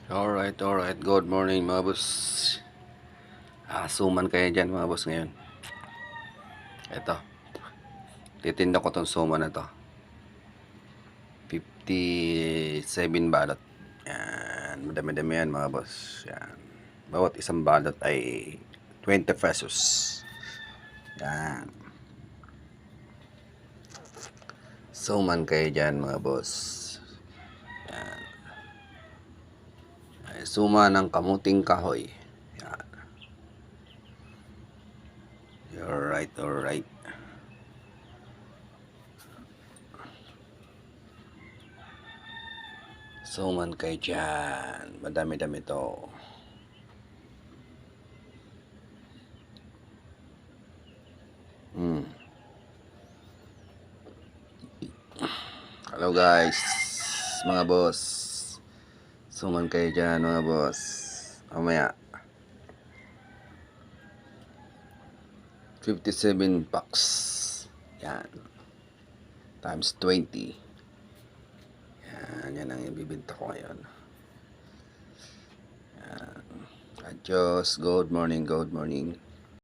Alright. Good morning mga boss. Suman kayo dyan mga boss ngayon. Ito. Titinda ko tong suman na to. 57 balot. Yan. Madami-dami yan mga boss. Yan. Bawat isang balot ay 20 pesos. Yan. Suman kayo dyan mga boss. Yan. Ay, suma ng kamuting kahoy. Yan. Alright. Suman kayo dyan. Madami-dami to. Hello guys. Mga boss. Suman kayo dyan mga boss. Mamaya. 57 packs. Yan. Times 20. Yan ang ibibinta ko ngayon. Yan. Adios. Good morning.